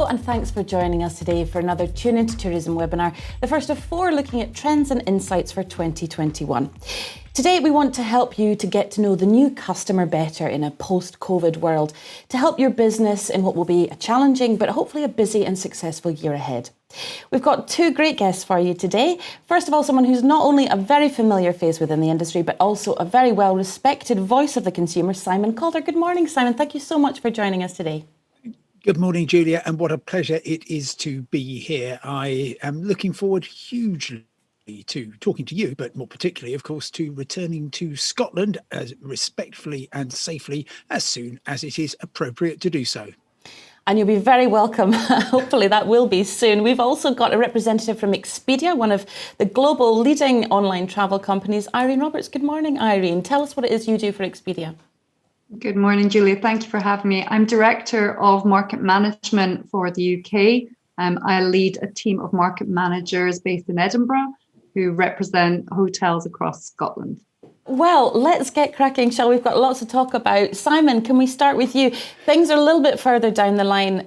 and thanks for joining us today for another Tune Into Tourism webinar, the first of 4 looking at trends and insights for 2021. Today we want to help you to get to know the new customer better in a post-COVID world, to help your business in what will be a challenging but hopefully a busy and successful year ahead. We've got 2 great guests for you today. First of all, someone who's not only a very familiar face within the industry, but also a very well-respected voice of the consumer, Simon Calder. Good morning, Simon. Thank you so much for joining us today. Good morning, Julia, and what a pleasure it is to be here. I am looking forward hugely to talking to you, but more particularly, of course, to returning to Scotland as respectfully and safely as soon as it is appropriate to do so. And you'll be very welcome. Hopefully that will be soon. We've also got a representative from Expedia, one of the global leading online travel companies, Irene Roberts. Good morning, Irene. Tell us what it is you do for Expedia. Good morning, Julia. Thank you for having me. I'm Director of Market Management for the UK. I lead a team of market managers based in Edinburgh who represent hotels across Scotland. Well, let's get cracking, shall we? We've got lots to talk about. Simon, can we start with you? Things are a little bit further down the line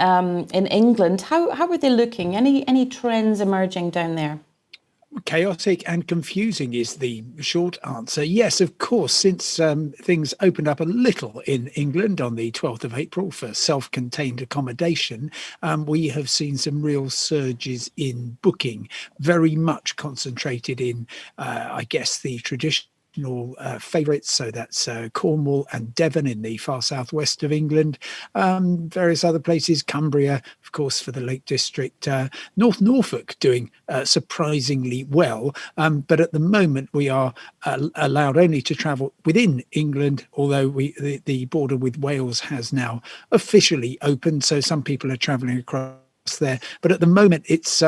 in England. How are they looking? Any trends emerging down there? Chaotic and confusing is the short answer. Yes, of course, since things opened up a little in England on the 12th of April for self-contained accommodation, we have seen some real surges in booking, very much concentrated in, I guess, the traditional favourites, so that's Cornwall and Devon in the far southwest of England, various other places, Cumbria, of course, for the Lake District, North Norfolk doing surprisingly well, but at the moment we are allowed only to travel within England, although the border with Wales has now officially opened, so some people are travelling across there, but at the moment it's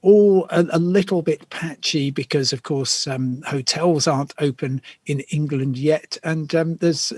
all a little bit patchy because of course hotels aren't open in England yet, and there's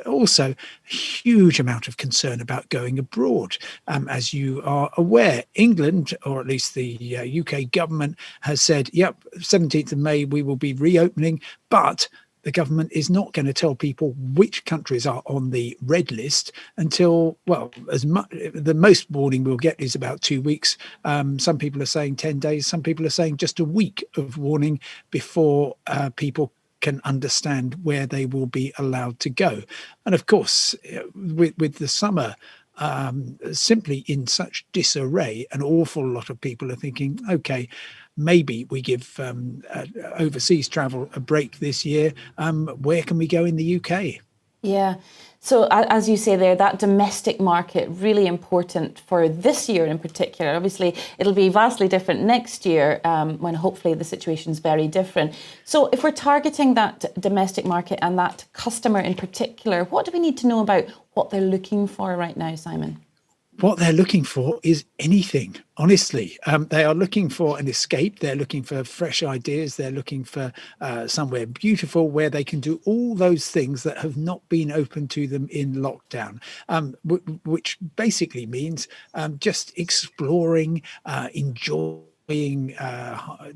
also a huge amount of concern about going abroad. As you are aware, England, or at least the UK government, has said, yep, 17th of May we will be reopening, but the government is not going to tell people which countries are on the red list until, well, the most warning we'll get is about 2 weeks. Some people are saying 10 days. Some people are saying just a week of warning before people can understand where they will be allowed to go. And of course, with the summer simply in such disarray, an awful lot of people are thinking, okay, maybe we give overseas travel a break this year. Where can we go in the UK? Yeah. So as you say there, that domestic market, really important for this year in particular. Obviously, it'll be vastly different next year when hopefully the situation's very different. So if we're targeting that domestic market and that customer in particular, what do we need to know about what they're looking for right now, Simon? What they're looking for is anything, honestly. They are looking for an escape. They're looking for fresh ideas. They're looking for somewhere beautiful where they can do all those things that have not been open to them in lockdown, which basically means just exploring, enjoying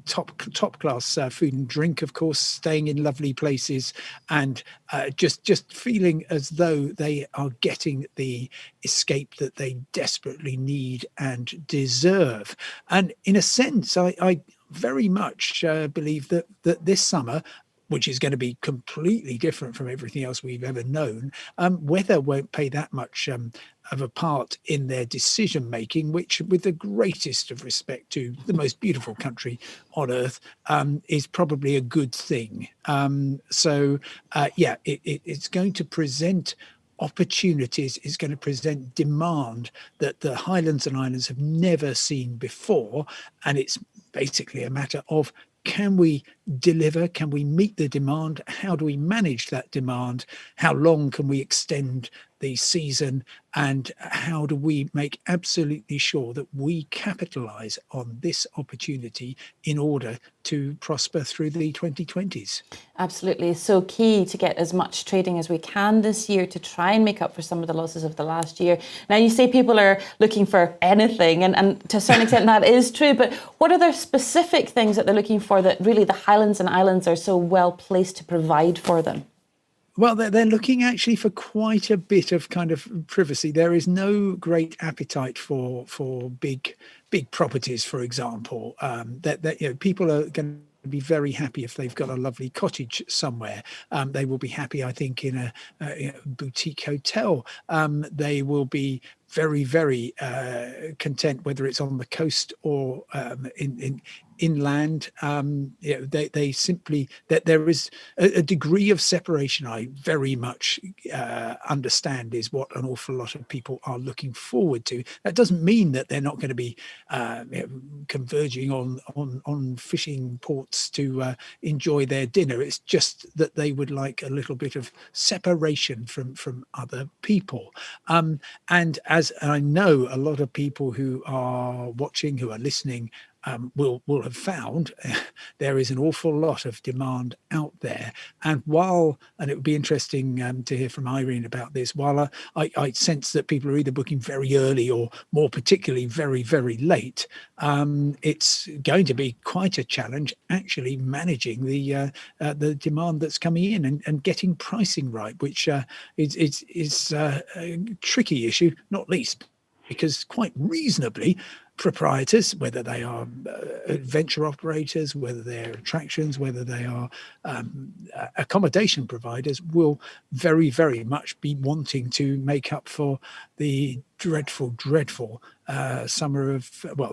top class food and drink, of course, staying in lovely places, and just feeling as though they are getting the escape that they desperately need and deserve. And in a sense, I very much believe that this summer, which is going to be completely different from everything else we've ever known, weather won't play that much of a part in their decision making, which, with the greatest of respect to the most beautiful country on earth, is probably a good thing. It's going to present opportunities, is going to present demand that the Highlands and Islands have never seen before, and it's basically a matter of, can we deliver? Can we meet the demand? How do we manage that demand? How long can we extend the season? And how do we make absolutely sure that we capitalize on this opportunity in order to prosper through the 2020s? Absolutely. It's so key to get as much trading as we can this year to try and make up for some of the losses of the last year. Now, you say people are looking for anything, and to a certain extent that is true, but what are the specific things that they're looking for that really the Highlands and Islands are so well placed to provide for them? Well, they're looking actually for quite a bit of kind of privacy. There is no great appetite for big properties, for example. That people are going to be very happy if they've got a lovely cottage somewhere. They will be happy, I think, in a boutique hotel. They will be very content, whether it's on the coast or in inland. They simply, that there is a degree of separation, I very much understand, is what an awful lot of people are looking forward to. That doesn't mean that they're not going to be converging on fishing ports to enjoy their dinner. It's just that they would like a little bit of separation from other people. And as I know, a lot of people who are watching, who are listening, will have found there is an awful lot of demand out there. And it would be interesting to hear from Irene about this, while I sense that people are either booking very early or more particularly very late, it's going to be quite a challenge actually managing the demand that's coming in and getting pricing right, which is a tricky issue, not least because quite reasonably proprietors, whether they are adventure operators, whether they're attractions, whether they are accommodation providers, will very much be wanting to make up for the dreadful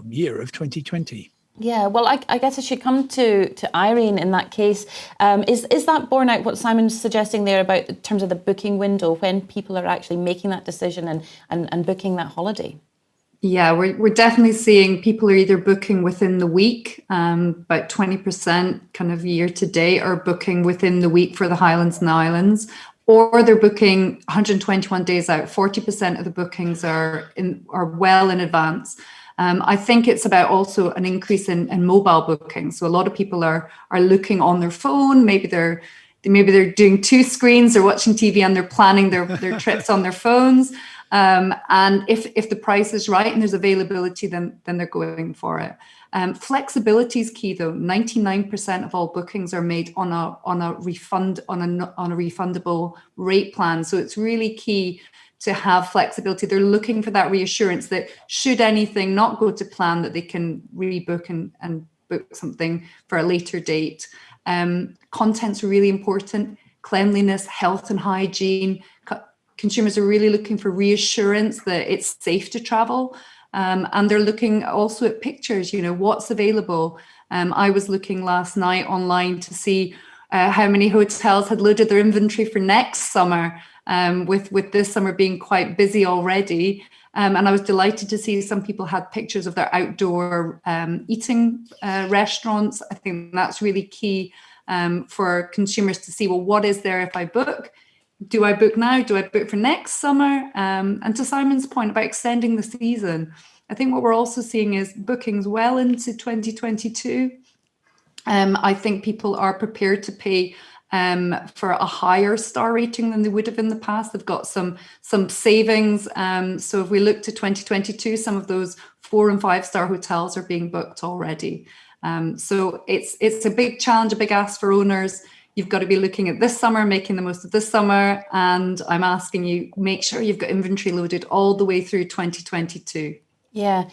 year of 2020. Yeah, well, I guess I should come to Irene in that case. Is that borne out what Simon's suggesting there about in terms of the booking window, when people are actually making that decision and booking that holiday? Yeah, we're definitely seeing people are either booking within the week, about 20% kind of year to date are booking within the week for the Highlands and Islands, or they're booking 121 days out. 40% of the bookings are well in advance. I think it's about also an increase in mobile bookings. So a lot of people are looking on their phone. Maybe they're doing two screens, they're watching TV and they're planning their trips on their phones. And if the price is right and there's availability, then they're going for it. Flexibility is key, though. 99% of all bookings are made on a refundable rate plan. So it's really key to have flexibility. They're looking for that reassurance that should anything not go to plan, that they can rebook and book something for a later date. Content's really important. Cleanliness, health and hygiene. Consumers are really looking for reassurance that it's safe to travel. And they're looking also at pictures, what's available. I was looking last night online to see how many hotels had loaded their inventory for next summer, with this summer being quite busy already. And I was delighted to see some people had pictures of their outdoor eating restaurants. I think that's really key for consumers to see, well, what is there if I book? Do I book now? Do I book for next summer? And to Simon's point about extending the season, I think what we're also seeing is bookings well into 2022. I think people are prepared to pay for a higher star rating than they would have in the past. They've got some savings. So if we look to 2022, some of those 4 and 5 star hotels are being booked already. So it's a big challenge, a big ask for owners. You've got to be looking at this summer, making the most of this summer. And I'm asking you, make sure you've got inventory loaded all the way through 2022. Yeah.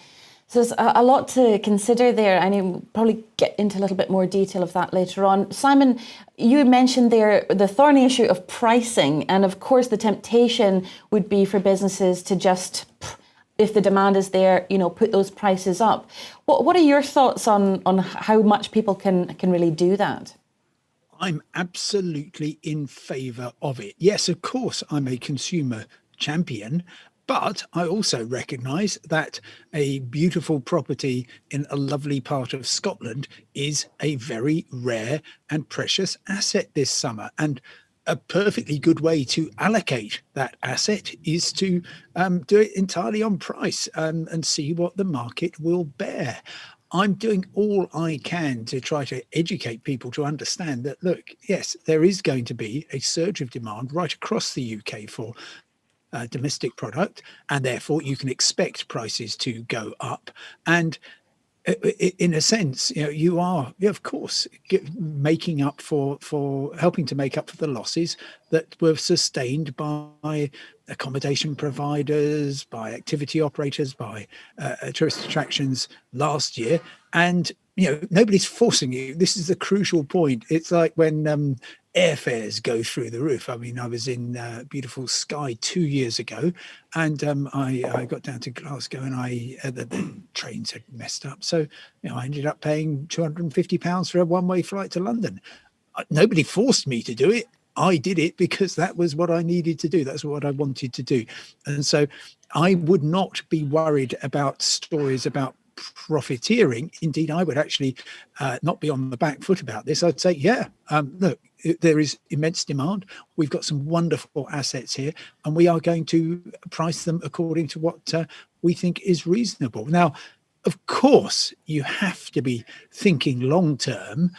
So there's a lot to consider there. I mean, we'll probably get into a little bit more detail of that later on. Simon, you mentioned there the thorny issue of pricing. And of course, the temptation would be for businesses to just, if the demand is there, put those prices up. What are your thoughts on how much people can really do that? I'm absolutely in favour of it. Yes, of course, I'm a consumer champion, but I also recognise that a beautiful property in a lovely part of Scotland is a very rare and precious asset this summer. And a perfectly good way to allocate that asset is to do it entirely on price and see what the market will bear. I'm doing all I can to try to educate people to understand that, look, yes, there is going to be a surge of demand right across the UK for domestic product, and therefore you can expect prices to go up. And in a sense, you are, of course, making up for helping to make up for the losses that were sustained by accommodation providers, by activity operators, by tourist attractions last year. And nobody's forcing you. This is the crucial point. It's like when airfares go through the roof. I mean, I was in beautiful Skye 2 years ago, and I got down to Glasgow, and the trains had messed up, so I ended up paying £250 for a one-way flight to London. Nobody forced me to do it. I did it because that was what I needed to do. That's what I wanted to do. And so I would not be worried about stories about profiteering. Indeed, I would actually not be on the back foot about this. I'd say, look, there is immense demand. We've got some wonderful assets here, and we are going to price them according to what we think is reasonable. Now, of course, you have to be thinking long term,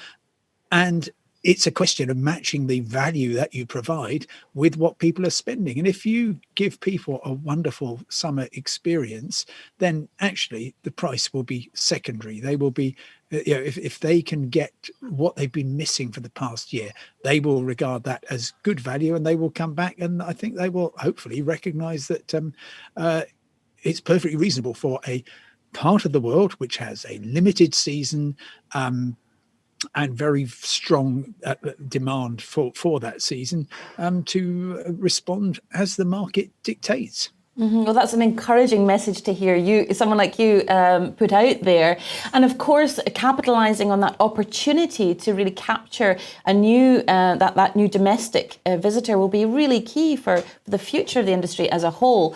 and it's a question of matching the value that you provide with what people are spending. And if you give people a wonderful summer experience, then actually the price will be secondary. They will be, if they can get what they've been missing for the past year, they will regard that as good value, and they will come back. And I think they will hopefully recognize that it's perfectly reasonable for a part of the world which has a limited season, and very strong demand for that season, to respond as the market dictates. Mm-hmm. Well, that's an encouraging message to hear someone like you put out there. And of course, capitalising on that opportunity to really capture a new that new domestic visitor will be really key for the future of the industry as a whole.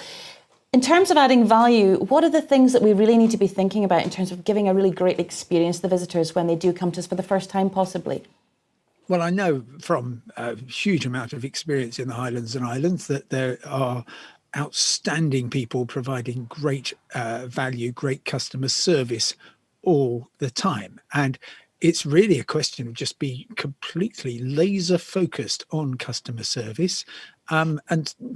In terms of adding value, what are the things that we really need to be thinking about in terms of giving a really great experience to the visitors when they do come to us for the first time, possibly? Well, I know from a huge amount of experience in the Highlands and Islands that there are outstanding people providing great value, great customer service all the time. And it's really a question of just be completely laser focused on customer service. And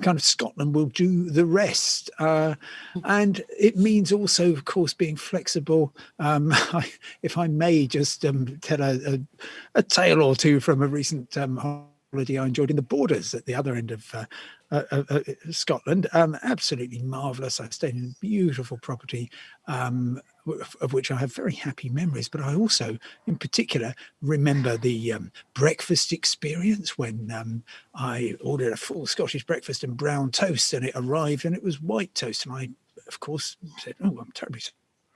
kind of Scotland will do the rest. And it means also, of course, being flexible. If I may just tell a tale or two from a recent holiday I enjoyed in the Borders at the other end of Scotland. Absolutely marvellous. I stayed in a beautiful property, of which I have very happy memories. But I also, in particular, remember the breakfast experience when I ordered a full Scottish breakfast and brown toast, and it arrived and it was white toast. And I, of course, said, "Oh, I'm terribly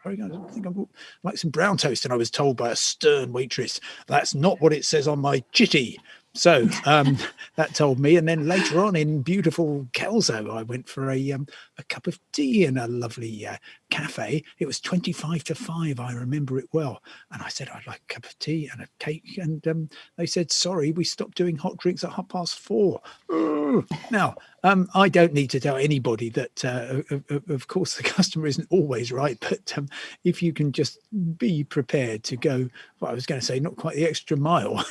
sorry, I think I'd like some brown toast." And I was told by a stern waitress, "That's not what it says on my chitty." So that told me. And then later on in beautiful Kelso, I went for a cup of tea in a lovely cafe. It was 25 to 5. I remember it well. And I said, "I'd like a cup of tea and a cake." And they said, "Sorry, we stopped doing hot drinks at 4:30. Now, I don't need to tell anybody that, of course, the customer isn't always right. But if you can just be prepared to go, well, I was going to say not quite the extra mile.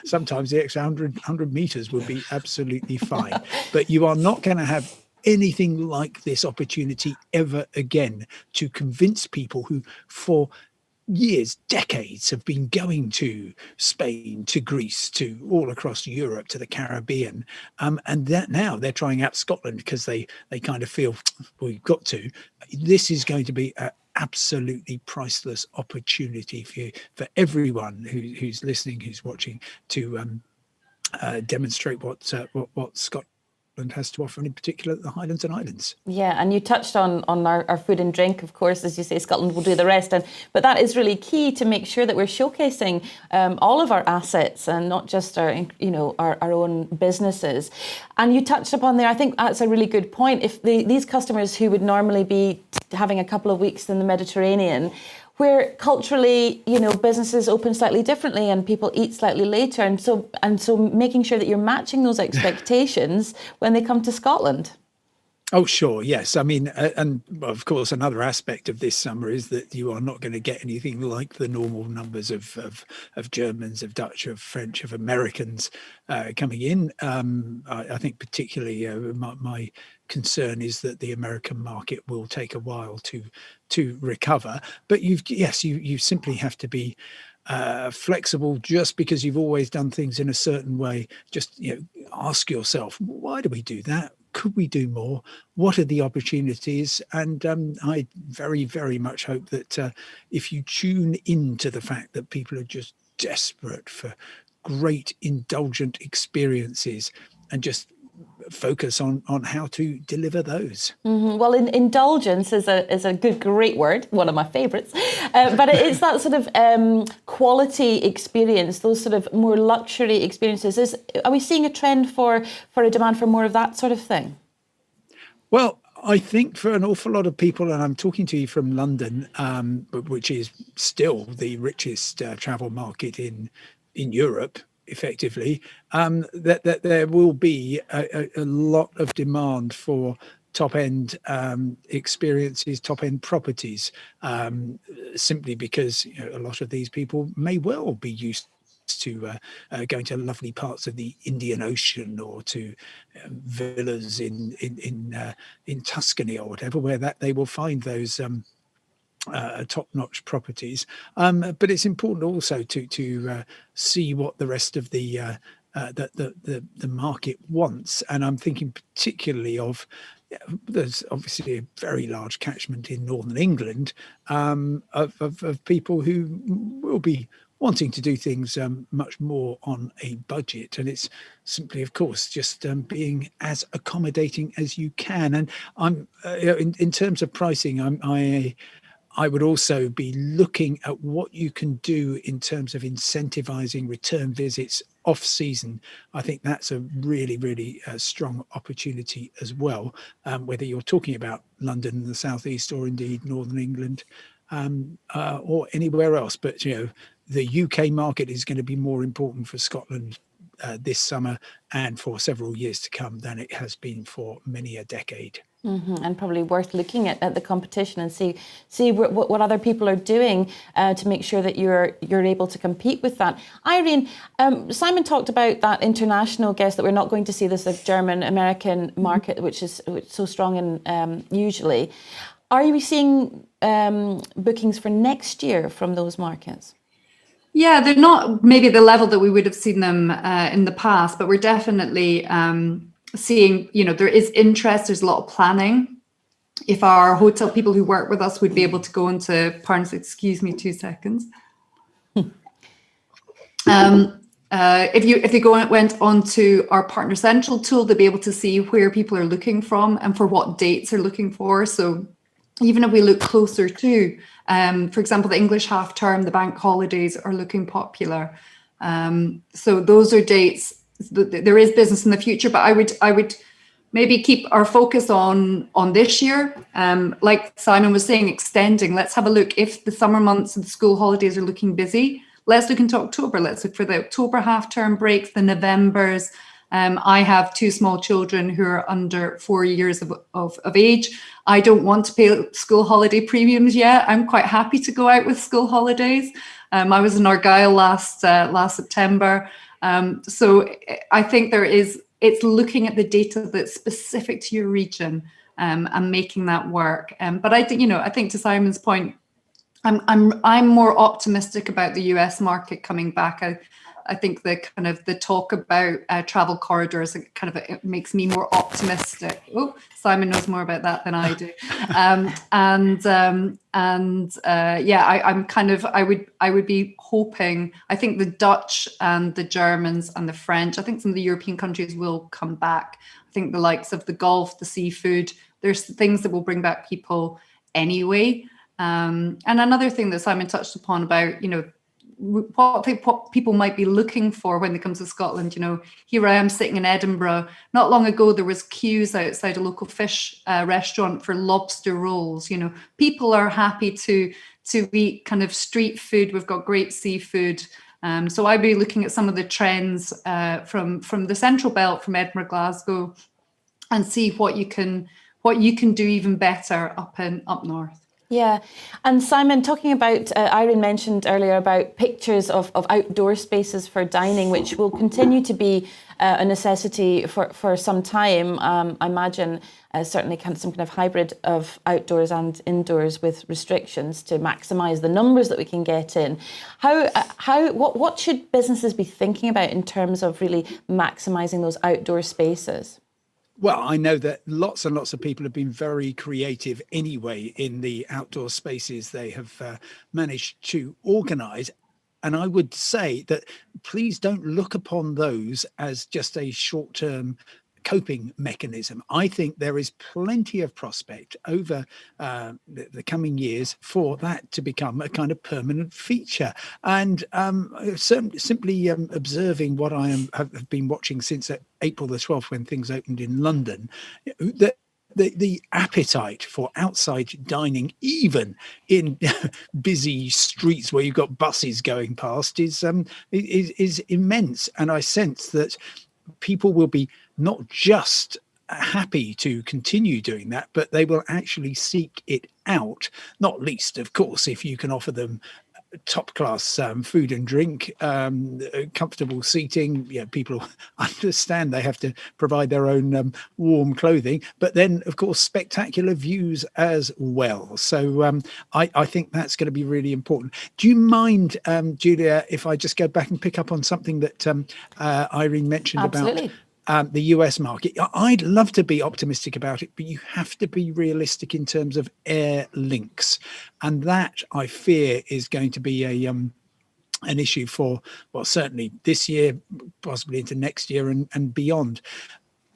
Sometimes the extra 100 meters would be absolutely fine. But you are not going to have anything like this opportunity ever again to convince people who for years, decades have been going to Spain, to Greece, to all across Europe, to the Caribbean. And that now they're trying out Scotland because they kind of feel, well, we've got to. This is going to be an absolutely priceless opportunity for everyone who's listening, who's watching, to demonstrate what Scotland has to offer, and in particular the Highlands and Islands. Yeah, and you touched on our food and drink, of course, as you say, Scotland will do the rest. But that is really key to make sure that we're showcasing all of our assets and not just our own businesses. And you touched upon there, I think that's a really good point. If these customers who would normally be having a couple of weeks in the Mediterranean, where culturally, businesses open slightly differently and people eat slightly later. And so making sure that you're matching those expectations when they come to Scotland. Oh, sure. Yes. I mean, and of course, another aspect of this summer is that you are not going to get anything like the normal numbers of Germans, of Dutch, of French, of Americans coming in. I think particularly my concern is that the American market will take a while to recover. But you simply have to be flexible. Just because you've always done things in a certain way, just ask yourself, why do we do that? Could we do more? What are the opportunities? And I very, very much hope that if you tune into the fact that people are just desperate for great indulgent experiences and just focus on how to deliver those. Mm-hmm. Well, indulgence is a great word, one of my favourites, but it's that sort of quality experience, those sort of more luxury experiences. Are we seeing a trend for a demand for more of that sort of thing? Well, I think for an awful lot of people, and I'm talking to you from London, which is still the richest travel market in Europe, effectively, that there will be a lot of demand for top-end experiences, top-end properties, simply because a lot of these people may well be used to going to lovely parts of the Indian Ocean, or to villas in Tuscany or whatever, where that they will find those top-notch properties. But it's important also to see what the rest of the market wants, and I'm thinking particularly of. There's obviously a very large catchment in Northern England of people who will be wanting to do things much more on a budget, and it's simply, of course, just being as accommodating as you can. And I'm in terms of pricing, I would also be looking at what you can do in terms of incentivizing return visits off season. I think that's a really, really strong opportunity as well, whether you're talking about London and the southeast, or indeed Northern England, or anywhere else. But the UK market is going to be more important for Scotland this summer and for several years to come than it has been for many a decade. Mm-hmm. And probably worth looking at the competition and see what other people are doing to make sure that you're able to compete with that. Irene, Simon talked about that international guest, that we're not going to see this German-American market, which is so strong in usually. Are you seeing bookings for next year from those markets? Yeah, they're not maybe the level that we would have seen them in the past, but we're definitely seeing, there is interest, there's a lot of planning. If our hotel people who work with us would be able to go into Partners, excuse me 2 seconds. If they went onto our Partner Central tool, they'll be able to see where people are looking from and for what dates they're looking for. So even if we look closer to, for example, the English half term, the bank holidays are looking popular. So those are dates. There is business in the future, but I would maybe keep our focus on this year. Like Simon was saying, extending. Let's have a look. If the summer months and the school holidays are looking busy, let's look into October. Let's look for the October half-term breaks, the Novembers. I have 2 small children who are under 4 years of age. I don't want to pay school holiday premiums yet. I'm quite happy to go out with school holidays. I was in Argyll last September. So I think it's looking at the data that's specific to your region and making that work. But I think to Simon's point, I'm more optimistic about the US market coming back. I think the talk about travel corridors it makes me more optimistic. Oh, Simon knows more about that than I do. I would be hoping. I think the Dutch and the Germans and the French, I think some of the European countries will come back. I think the likes of the golf, the seafood, there's things that will bring back people anyway. And another thing that Simon touched upon about, what people might be looking for when they come to Scotland. Here I am sitting in Edinburgh. Not long ago, there was queues outside a local fish restaurant for lobster rolls. People are happy to eat kind of street food. We've got great seafood. So I'd be looking at some of the trends from the Central Belt, from Edinburgh, Glasgow, and see what you can do even better up north. Yeah. And Simon, talking about, Irene mentioned earlier about pictures of outdoor spaces for dining, which will continue to be a necessity for some time. I imagine certainly some kind of hybrid of outdoors and indoors with restrictions to maximise the numbers that we can get in. What should businesses be thinking about in terms of really maximising those outdoor spaces? Well, I know that lots and lots of people have been very creative anyway in the outdoor spaces they have managed to organise. And I would say that please don't look upon those as just a short-term coping mechanism. I think there is plenty of prospect over the coming years for that to become a kind of permanent feature. And simply observing what have been watching since April the 12th, when things opened in London, that the appetite for outside dining, even in busy streets where you've got buses going past, is immense. And I sense that people will be not just happy to continue doing that, but they will actually seek it out, not least, of course, if you can offer them top class food and drink, comfortable seating. People understand they have to provide their own warm clothing, but then of course spectacular views as well. So I think that's going to be really important. Do you mind, Julia, if I just go back and pick up on something that Irene mentioned? Absolutely. About the US market? I'd love to be optimistic about it, but you have to be realistic in terms of air links. And that, I fear, is going to be an issue for, well, certainly this year, possibly into next year and beyond.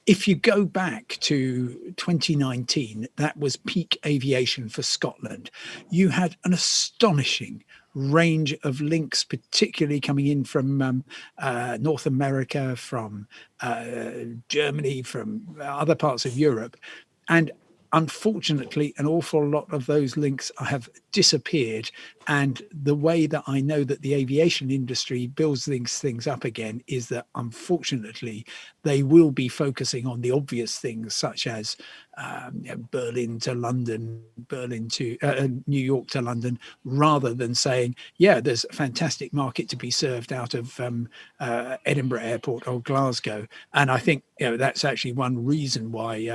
If you go back to 2019, that was peak aviation for Scotland. You had an astonishing range of links, particularly coming in from North America, from Germany, from other parts of Europe. And unfortunately, an awful lot of those links have disappeared. And the way that I know that the aviation industry builds these things up again is that, unfortunately, they will be focusing on the obvious things, such as Berlin to London, Berlin to New York to London, rather than saying, yeah, there's a fantastic market to be served out of Edinburgh Airport or Glasgow. And I think that's actually one reason why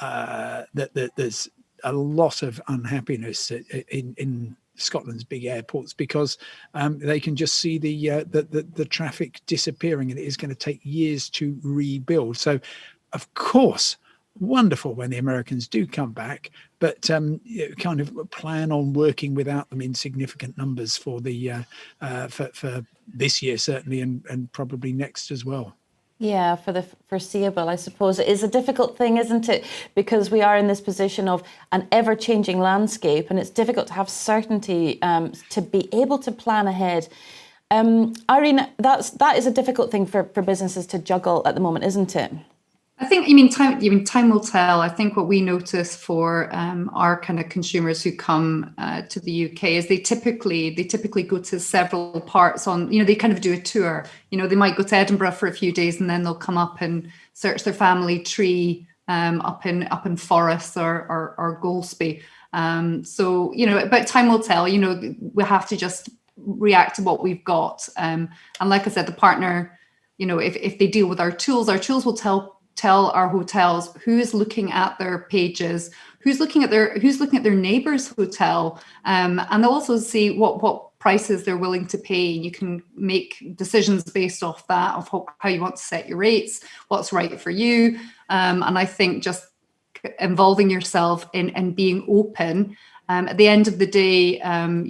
that there's a lot of unhappiness in Scotland's big airports, because they can just see the traffic disappearing, and it is going to take years to rebuild. So, of course, wonderful when the Americans do come back, but kind of plan on working without them in significant numbers for for this year certainly, and probably next as well. Yeah, for the foreseeable, I suppose. It is a difficult thing, isn't it? Because we are in this position of an ever-changing landscape, and it's difficult to have certainty to be able to plan ahead. Irene, that is a difficult thing for businesses to juggle at the moment, isn't it? I think, time will tell. I think what we notice for our kind of consumers who come to the UK is they typically go to several parts on, they kind of do a tour. They might go to Edinburgh for a few days, and then they'll come up and search their family tree up in Forres or Golspie. But time will tell. We have to just react to what we've got. And like I said, the partner, if they deal with our tools will tell our hotels who's looking at their pages, who's looking at their neighbor's hotel, and they'll also see what prices they're willing to pay. You can make decisions based off that, of how you want to set your rates, what's right for you. And I think just involving yourself in being open. At the end of the day, I'm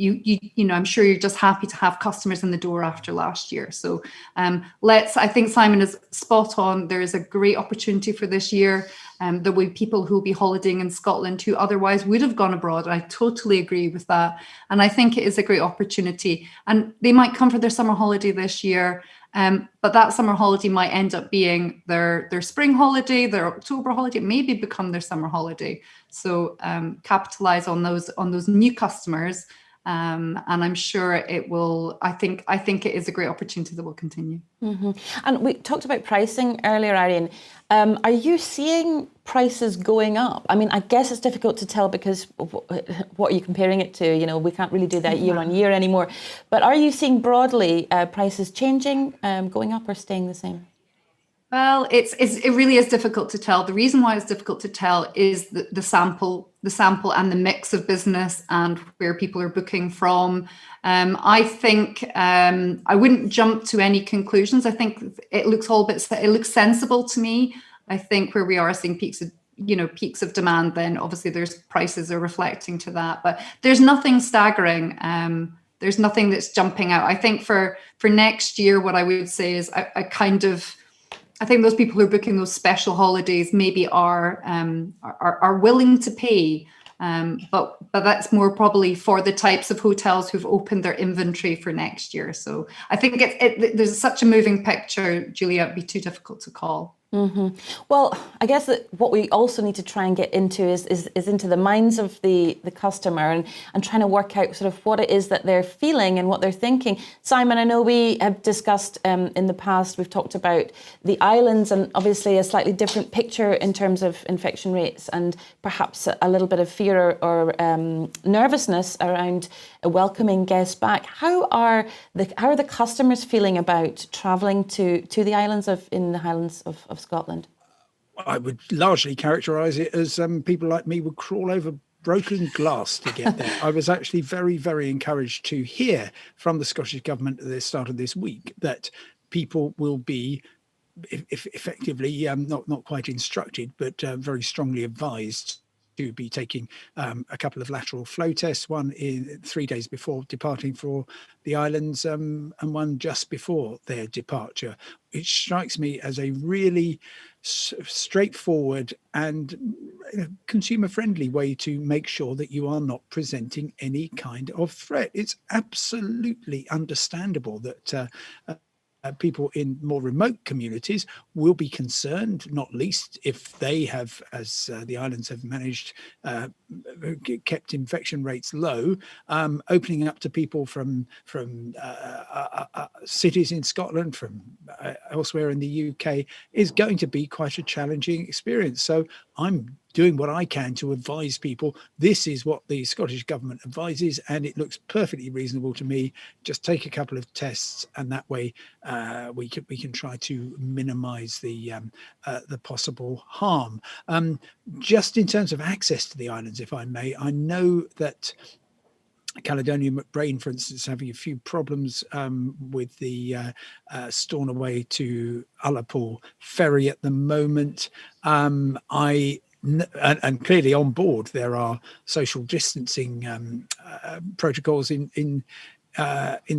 sure you're just happy to have customers in the door after last year. So I think Simon is spot on. There is a great opportunity for this year. There will be people who will be holidaying in Scotland who otherwise would have gone abroad. I totally agree with that. And I think it is a great opportunity. And they might come for their summer holiday this year. But that summer holiday might end up being their spring holiday, their October holiday, maybe become their summer holiday. So capitalize on those new customers, And I'm sure it will. I think it is a great opportunity that will continue. Mm-hmm. And we talked about pricing earlier, Irene. Are you seeing prices going up? I mean, I guess it's difficult to tell because what are you comparing it to? You know, we can't really do that year on year anymore. But are you seeing broadly prices changing, going up or staying the same? Well, it really is difficult to tell. The reason why it's difficult to tell is the sample and the mix of business and where people are booking from. I think I wouldn't jump to any conclusions. I think it looks sensible to me. I think where we are seeing peaks of demand, then obviously there's prices are reflecting to that. But there's nothing staggering. There's nothing that's jumping out. I think for next year, what I would say is I think those people who are booking those special holidays maybe are willing to pay, but that's more probably for the types of hotels who've opened their inventory for next year. So I think there's such a moving picture, Julia. It'd be too difficult to call. Mm-hmm. Well, I guess that what we also need to try and get into is into the minds of the customer and trying to work out sort of what it is that they're feeling and what they're thinking. Simon, I know we have discussed in the past, we've talked about the islands and obviously a slightly different picture in terms of infection rates and perhaps a little bit of fear or nervousness around welcoming guests back. How are the customers feeling about travelling to the islands in the Highlands of Scotland? I would largely characterise it as people like me would crawl over broken glass to get there. I was actually very, very encouraged to hear from the Scottish Government at the start of this week that people will be effectively not quite instructed, but very strongly advised to be taking a couple of lateral flow tests, one 3 days before departing for the islands and one just before their departure. It strikes me as a really straightforward and consumer-friendly way to make sure that you are not presenting any kind of threat. It's absolutely understandable that people in more remote communities will be concerned, not least if they have, as the islands have managed, kept infection rates low. Opening up to people from cities in Scotland, from elsewhere in the UK, is going to be quite a challenging experience. So I'm doing what I can to advise people. This is what the Scottish Government advises, and it looks perfectly reasonable to me. Just take a couple of tests, and that way we can try to minimise the possible harm. Just in terms of access to the islands, if I may, I know that Caledonia McBrain, for instance, having a few problems with the Stornoway to Ullapool ferry at the moment. And clearly on board there are social distancing protocols in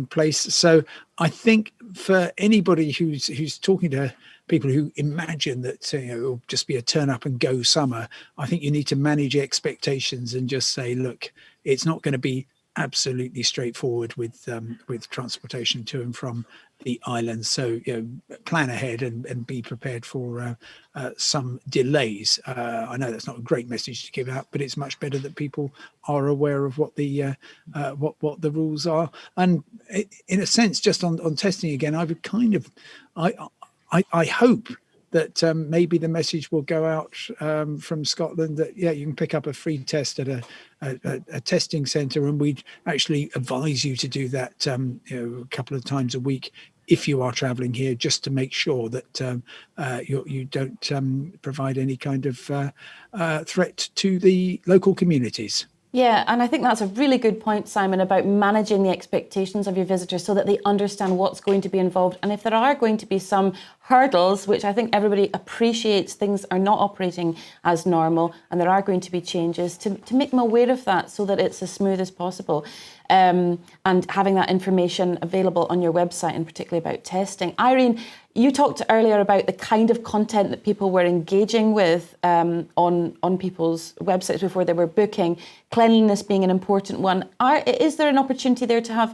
place. So I think for anybody who's talking to people who imagine that it'll just be a turn up and go summer, I think you need to manage expectations and just say, look, it's not going to be absolutely straightforward with transportation to and from the islands. So plan ahead and be prepared for some delays. I know that's not a great message to give out, but it's much better that people are aware of what the what the rules are. And in a sense, just on testing again, I would I hope that maybe the message will go out from Scotland that, you can pick up a free test at a testing centre, and we'd actually advise you to do that a couple of times a week if you are travelling here, just to make sure that you don't provide any kind of threat to the local communities. Yeah, and I think that's a really good point, Simon, about managing the expectations of your visitors so that they understand what's going to be involved. And if there are going to be some hurdles, which I think everybody appreciates, things are not operating as normal and there are going to be changes, to make them aware of that so that it's as smooth as possible. And having that information available on your website, and particularly about testing. Irene, you talked earlier about the kind of content that people were engaging with on people's websites before they were booking, cleanliness being an important one. Is there an opportunity there to have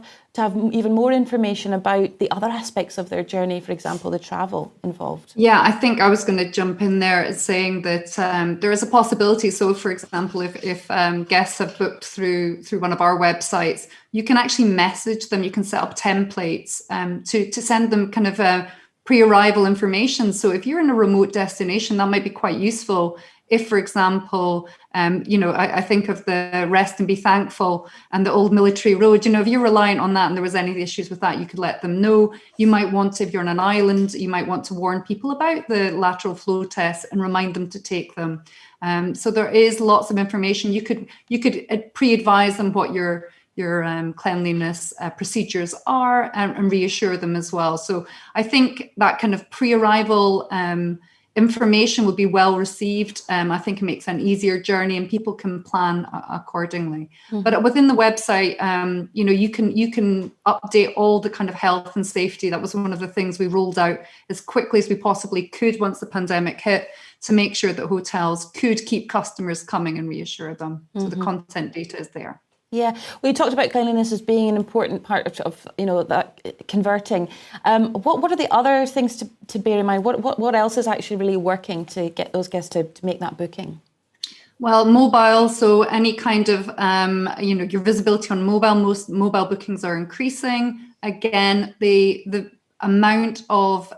even more information about the other aspects of their journey, for example, the travel? also involved? Yeah, I think I was going to jump in there saying that there is a possibility. So, for example, if guests have booked through one of our websites, you can actually message them. You can set up templates to send them kind of pre-arrival information. So, if you're in a remote destination, that might be quite useful. If, for example, I think of the Rest and Be Thankful and the old military road, if you're reliant on that and there was any issues with that, you could let them know. You might want to, if you're on an island, you might want to warn people about the lateral flow tests and remind them to take them. So there is lots of information. You could pre-advise them what your cleanliness procedures are and reassure them as well. So I think that kind of pre-arrival information will be well received. I think it makes an easier journey and people can plan accordingly. Mm-hmm. But within the website, you can update all the kind of health and safety. That was one of the things we rolled out as quickly as we possibly could once the pandemic hit, to make sure that hotels could keep customers coming and reassure them. Mm-hmm. So the content data is there. Yeah, we talked about cleanliness as being an important part of that converting. What are the other things to bear in mind? What else is actually really working to get those guests to make that booking? Well, mobile. So any kind of your visibility on mobile. Most mobile bookings are increasing. Again, the amount of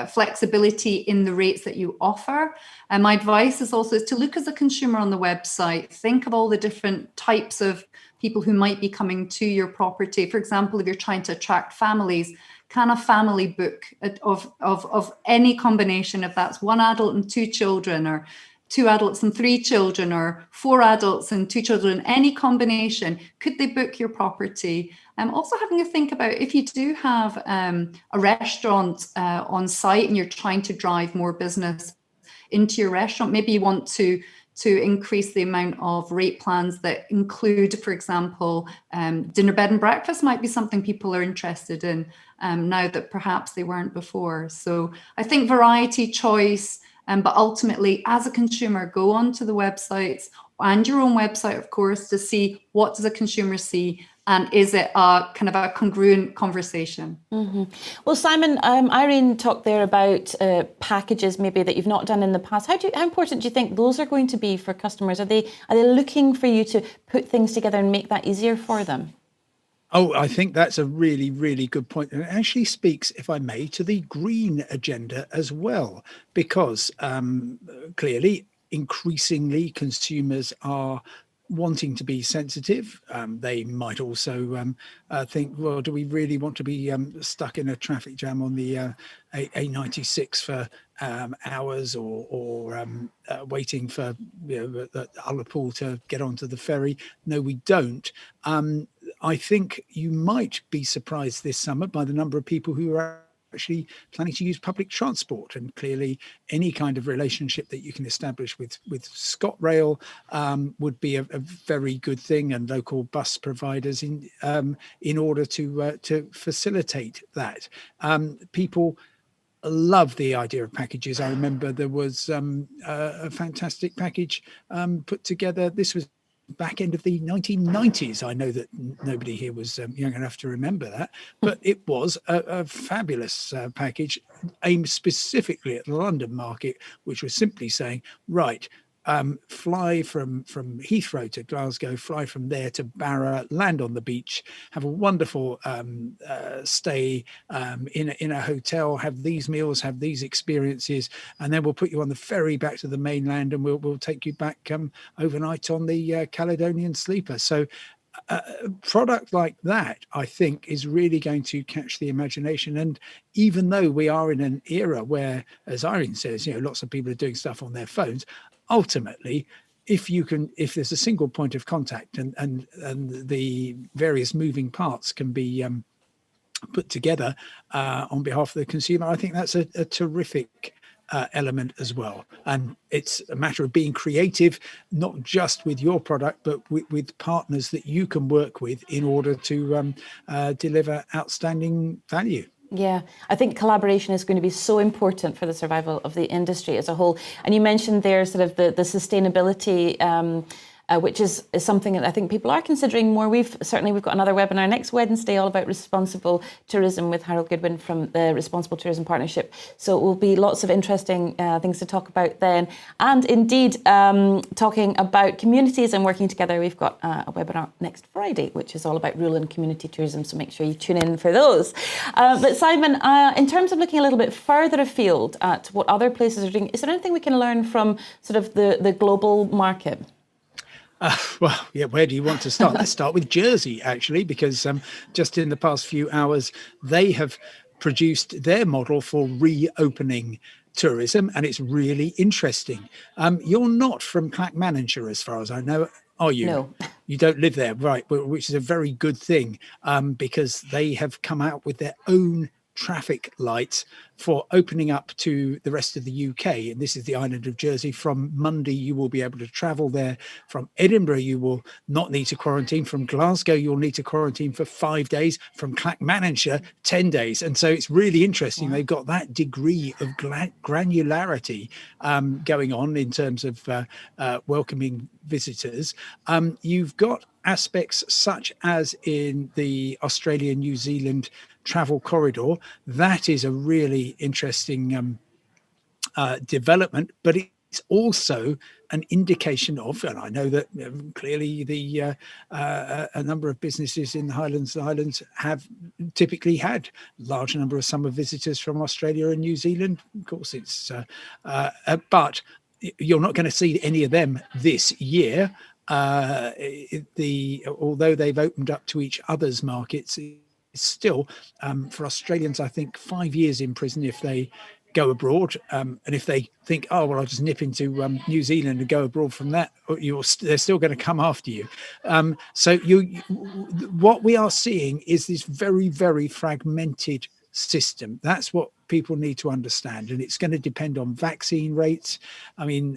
flexibility in the rates that you offer. And my advice is also to look as a consumer on the website. Think of all the different types of people who might be coming to your property. For example, if you're trying to attract families, can a family book of any combination, if that's one adult and two children, or 2 adults and 3 children, or 4 adults and 2 children, any combination, could they book your property? Also having to think about, if you do have a restaurant on site and you're trying to drive more business into your restaurant, maybe you want to increase the amount of rate plans that include, for example, dinner, bed and breakfast might be something people are interested in now that perhaps they weren't before. So I think variety, choice, but ultimately, as a consumer, go onto the websites and your own website, of course, to see what does a consumer see and is it a kind of a congruent conversation. Mm-hmm. Well, Simon, Irene talked there about packages maybe that you've not done in the past. How important do you think those are going to be for customers? Are they looking for you to put things together and make that easier for them? Oh, I think that's a really, really good point. And it actually speaks, if I may, to the green agenda as well, because clearly, increasingly, consumers are wanting to be sensitive. They might also think, well, do we really want to be stuck in a traffic jam on the A96 for hours, or waiting for the Ullapool to get onto the ferry? No, we don't. I think you might be surprised this summer by the number of people who are actually planning to use public transport, and clearly any kind of relationship that you can establish with ScotRail would be a very good thing, and local bus providers in order to facilitate that. People love the idea of packages. I remember there was a fantastic package put together. This was back end of the 1990s. I know that nobody here was young enough to remember that, but it was a fabulous package aimed specifically at the London market, which was simply saying, right, fly from Heathrow to Glasgow, fly from there to Barra, land on the beach, have a wonderful stay in a hotel, have these meals, have these experiences, and then we'll put you on the ferry back to the mainland, and we'll take you back overnight on the Caledonian Sleeper. So a product like that, I think, is really going to catch the imagination. And even though we are in an era where, as Irene says, lots of people are doing stuff on their phones, ultimately, if there's a single point of contact and the various moving parts can be put together on behalf of the consumer, I think that's a terrific element as well. And it's a matter of being creative, not just with your product, but with partners that you can work with in order to deliver outstanding value. Yeah, I think collaboration is going to be so important for the survival of the industry as a whole. And you mentioned there sort of the sustainability which is something that I think people are considering more. We've got another webinar next Wednesday all about responsible tourism with Harold Goodwin from the Responsible Tourism Partnership. So it will be lots of interesting things to talk about then. And indeed, talking about communities and working together, we've got a webinar next Friday, which is all about rural and community tourism. So make sure you tune in for those. But Simon, in terms of looking a little bit further afield at what other places are doing, is there anything we can learn from sort of the global market? Well, yeah, where do you want to start? Let's start with Jersey, actually, because just in the past few hours, they have produced their model for reopening tourism, and it's really interesting. You're not from Clackmannanshire, as far as I know, are you? No. You don't live there, right, which is a very good thing, because they have come out with their own traffic lights for opening up to the rest of the UK. And this is the island of Jersey. From Monday, you will be able to travel there. From Edinburgh, you will not need to quarantine. From Glasgow, you'll need to quarantine for 5 days. From Clackmannanshire, 10 days. And so it's really interesting. Wow. They've got that degree of granularity going on in terms of welcoming visitors. You've got aspects such as in the Australia-New Zealand travel corridor. That is a really interesting development, but it's also an indication of, and I know that clearly a number of businesses in the Highlands and Islands have typically had large number of summer visitors from Australia and New Zealand. Of course, it's but you're not going to see any of them this year. Although they've opened up to each other's markets, it's still for Australians, I think, 5 years in prison if they go abroad, and if they think, oh well, I'll just nip into New Zealand and go abroad from that, they're still going to come after you. So what we are seeing is this very, very fragmented system. That's what people need to understand, and it's going to depend on vaccine rates. I mean,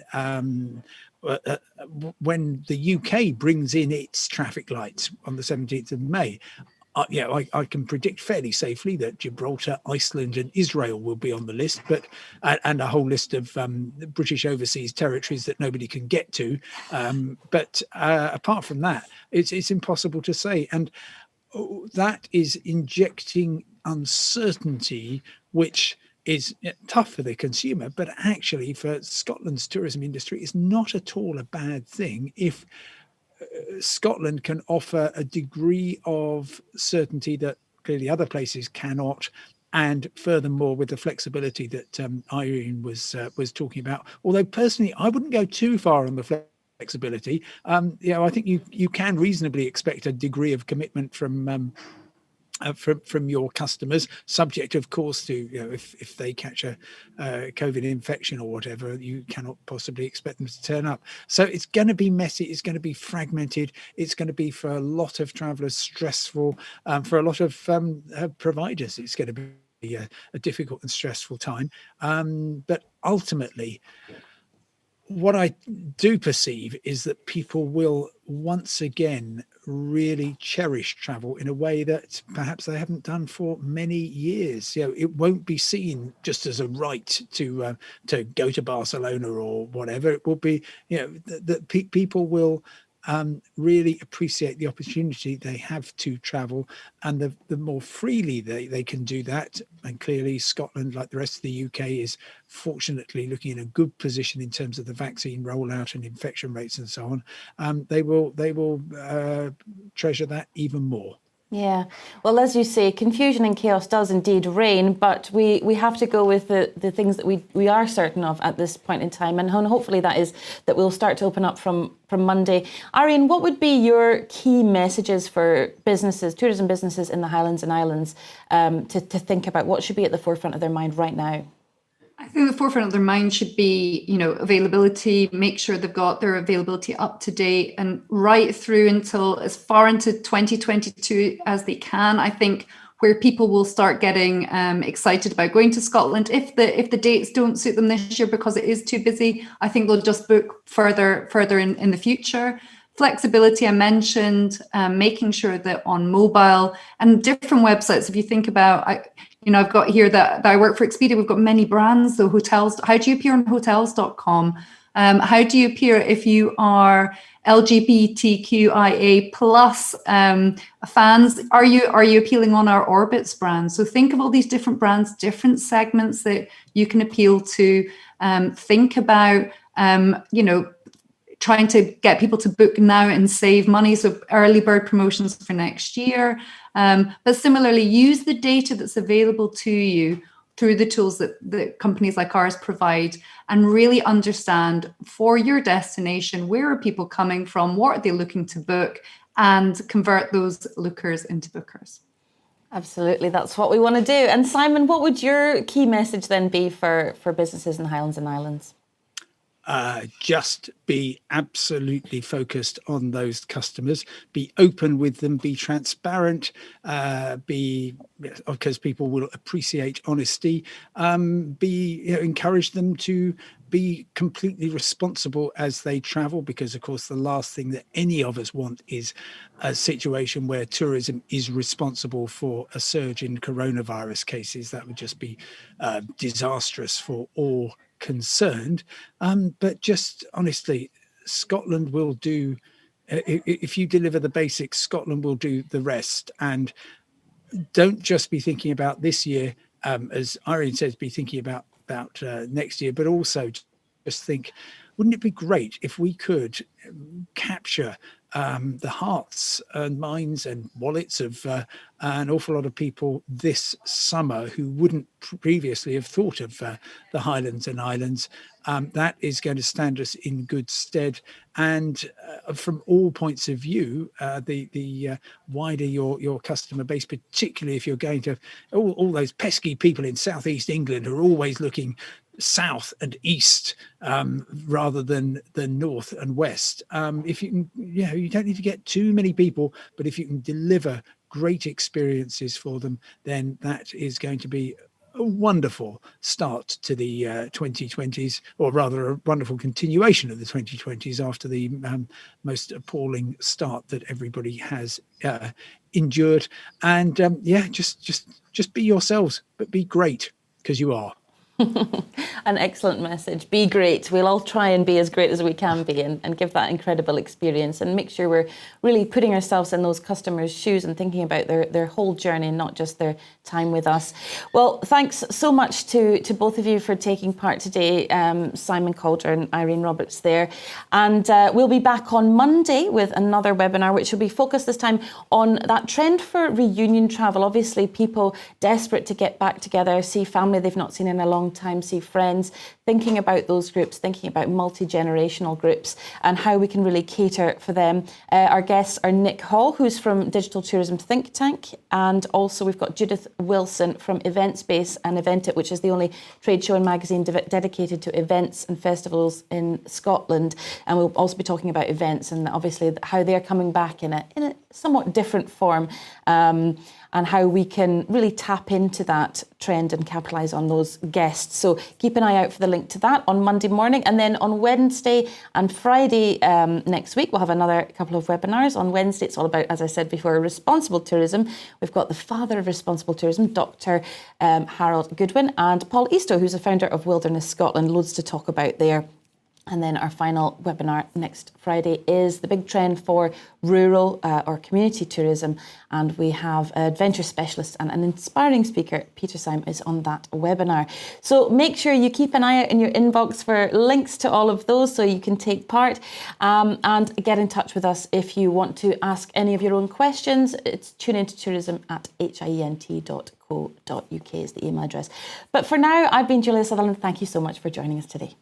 when the UK brings in its traffic lights on the 17th of May, I can predict fairly safely that Gibraltar, Iceland and Israel will be on the list, but and a whole list of British overseas territories that nobody can get to. But apart from that, it's impossible to say. And that is injecting uncertainty, which is tough for the consumer, but actually for Scotland's tourism industry, it's not at all a bad thing if Scotland can offer a degree of certainty that clearly other places cannot, and furthermore with the flexibility that Irene was talking about. Although personally, I wouldn't go too far on the flexibility. I think you can reasonably expect a degree of commitment from your customers, subject of course to if they catch a COVID infection or whatever, you cannot possibly expect them to turn up. So it's going to be messy, it's going to be fragmented, it's going to be for a lot of travelers stressful, for a lot of providers it's going to be a difficult and stressful time, but ultimately what I do perceive is that people will once again really cherish travel in a way that perhaps they haven't done for many years. It won't be seen just as a right to go to Barcelona or whatever. It will be, that people will really appreciate the opportunity they have to travel, and the more freely they can do that. And clearly Scotland, like the rest of the UK, is fortunately looking in a good position in terms of the vaccine rollout and infection rates and so on. They will treasure that even more. Yeah, well, as you say, confusion and chaos does indeed reign, but we have to go with the things that we are certain of at this point in time, and hopefully that is that we'll start to open up from Monday. Irene, what would be your key messages for businesses, tourism businesses in the Highlands and Islands, to think about? What should be at the forefront of their mind right now? I think the forefront of their mind should be, availability, make sure they've got their availability up to date and right through until as far into 2022 as they can. I think where people will start getting excited about going to Scotland, if the dates don't suit them this year because it is too busy, I think they'll just book further in the future. Flexibility, I mentioned, making sure that on mobile and different websites, if you think about, I've got here that I work for Expedia. We've got many brands, so hotels. How do you appear on hotels.com? How do you appear if you are LGBTQIA plus fans? Are you appealing on our Orbits brand? So think of all these different brands, different segments that you can appeal to. Think about trying to get people to book now and save money, so early bird promotions for next year. But similarly, use the data that's available to you through the tools that companies like ours provide, and really understand for your destination, where are people coming from, what are they looking to book, and convert those lookers into bookers. Absolutely, that's what we want to do. And Simon, what would your key message then be for businesses in the Highlands and Islands? Just be absolutely focused on those customers, be open with them, be transparent, because people will appreciate honesty, encourage them to be completely responsible as they travel, because of course the last thing that any of us want is a situation where tourism is responsible for a surge in coronavirus cases. That would just be disastrous for all concerned. But just honestly, Scotland will do, if you deliver the basics, Scotland will do the rest. And don't just be thinking about this year, as Irene says, be thinking about next year, but also just think, wouldn't it be great if we could capture the hearts and minds and wallets of an awful lot of people this summer who wouldn't previously have thought of the Highlands and Islands. That is going to stand us in good stead. And from all points of view, the wider your customer base, particularly if you're going to all those pesky people in southeast England who are always looking south and east rather than north and west. If you can, you don't need to get too many people, but if you can deliver great experiences for them, then that is going to be a wonderful start to the 2020s, or rather a wonderful continuation of the 2020s after the most appalling start that everybody has endured. And just be yourselves, but be great, because you are. An excellent message. Be great. We'll all try and be as great as we can be and give that incredible experience, and make sure we're really putting ourselves in those customers' shoes and thinking about their whole journey, not just their time with us. Well, thanks so much to both of you for taking part today, Simon Calder and Irene Roberts there. And we'll be back on Monday with another webinar, which will be focused this time on that trend for reunion travel. Obviously, people desperate to get back together, see family they've not seen in a long time, see friends, thinking about those groups, thinking about multi-generational groups and how we can really cater for them. Our guests are Nick Hall, who's from Digital Tourism Think Tank, and also we've got Judith Wilson from Eventspace and Eventit, which is the only trade show and magazine dedicated to events and festivals in Scotland. And we'll also be talking about events and obviously how they're coming back in a somewhat different form, and how we can really tap into that trend and capitalise on those guests. So keep an eye out for the link to that on Monday morning. And then on Wednesday and Friday next week, we'll have another couple of webinars. On Wednesday, it's all about, as I said before, responsible tourism. We've got the father of responsible tourism, Dr. Harold Goodwin, and Paul Eastoe, who's the founder of Wilderness Scotland. Loads to talk about there. And then our final webinar next Friday is the big trend for rural or community tourism. And we have an adventure specialist and an inspiring speaker, Peter Syme, is on that webinar. So make sure you keep an eye out in your inbox for links to all of those so you can take part, and get in touch with us if you want to ask any of your own questions. It's tuneintotourism@hient.co.uk is the email address. But for now, I've been Julia Sutherland. Thank you so much for joining us today.